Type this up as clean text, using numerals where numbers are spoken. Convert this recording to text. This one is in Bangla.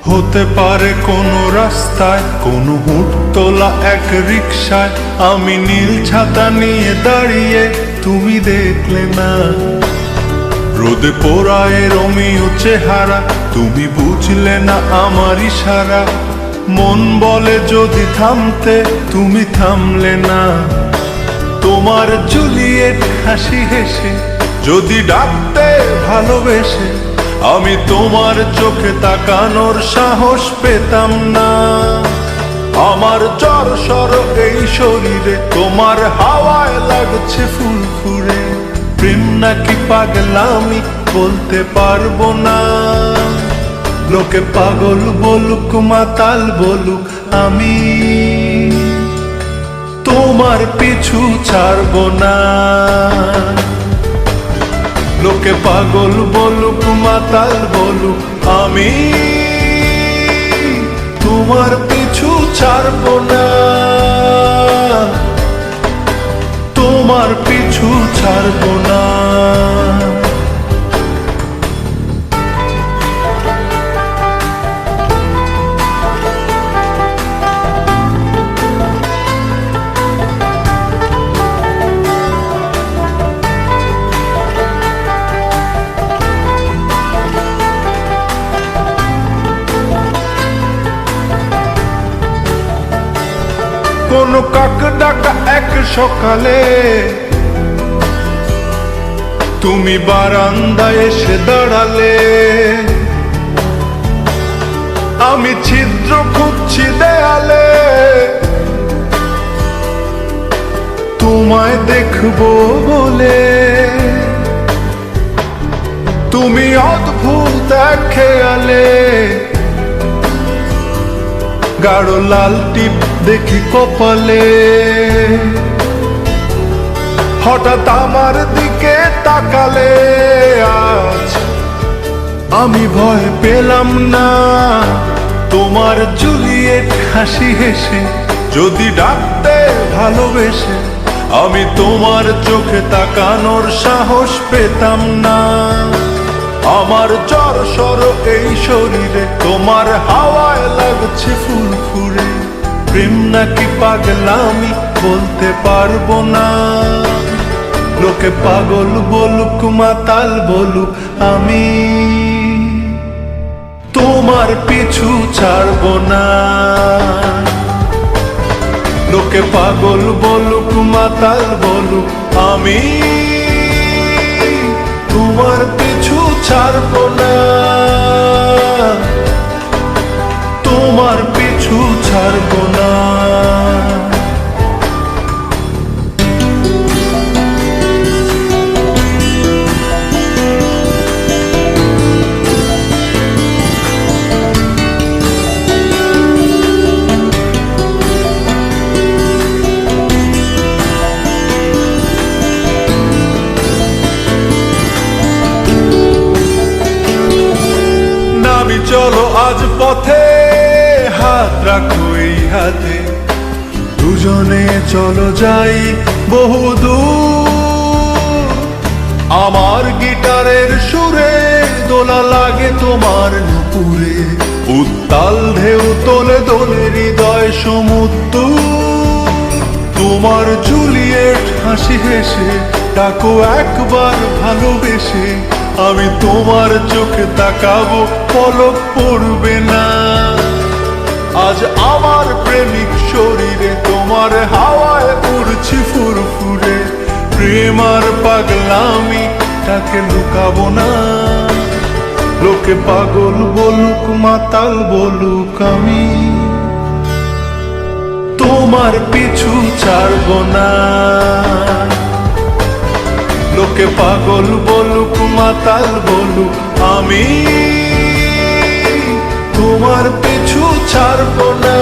হতে পারে কোনো রাস্তায়, কোনো হুট তোলা এক রিকশায় আমি নীল ছাতা নিয়ে দাঁড়িয়ে, তুমি দেখলে না রোদে পোড়ায় রোমিও চেহারা, তুমি বুঝলে না আমার ইশারা। মন বলে যদি থামতে, তুমি থামলে না। তোমার জুলিয়েট হাসি হেসে যদি ডাকতে ভালোবেসে, আমি তোমার চোখে তাকানোর সাহস পেতাম না। আমার জ্বর এই শরীরে, তোমার হাওয়ায় লাগছে ফুরফুরে। প্রেম নাকি পাগলামি বলতে পারবো না। লোকে পাগল বলুক মাতাল বলুক, আমি তোমার পিছু ছাড়বো না। লোকে পাগল বলুক মাতাল বলুক, আমি তোমার পিছু ছাড়বো না। তোমার পিছু ছাড়বো না। কোনো কাক ডাকা এক সকালে তুমি বারান্দায় এসে দাঁড়ালে। আমি ছিদ্র খুঁজছি দেয়ালে, তোমায় দেখবো বলে। তুমি অদ্ভুত এক খেয়ালে, গাঢ় লাল টিপ দেখি কপালে। হঠাৎ আমার দিকে তাকালে, আজ আমি ভয় পেলাম না। তোমার জুলিয়েট হাসি হেসে যদি ডাকতে ভালোবেসে, আমি তোমার চোখে তাকানোর সাহস পেতাম না। আমার জ্বর এই শরীরে, তোমার হাওয়ায় লাগছে ফুরফুরে। প্রেম নাকি পাগলামি বলতে পারবো না। লোকে পাগল বলুক মাতাল বলুক, আমি তোমার পিছু ছাড়বো না। লোকে পাগল বলুক মাতাল বলুক, আমি তোমার পিছু ছাড়বো না। তোমার পিছু ছাড়বো না। চলো আজ পথে, হাত রাখো এই হাতে। দুজনে চলো যাই বহুদূর। আমার গিটারের সুরে দোলা লাগে তোমার নুপুরে। উত্তাল ঢেউ তোলে দোলে হৃদয় সমুদ্র। তোমার জুলিয়েট হাসি হেসে ডাকো একবার ভালোবেসে। আমি তোমার চোখে তাকাবো, পলক পড়বে না। আজ আমার প্রেমিক শরীরে, তোমার হাওয়ায় উড়ছি ফুরফুরে। প্রেম আর পাগলামি তাকে লুকাবো না। লোকে পাগল বলুক মাতাল বলুক, আমি তোমার পিছু ছাড়বো না। লোকে পাগল বলুক মাতাল বলুক, আমি তোমার পিছু ছাড়বো না।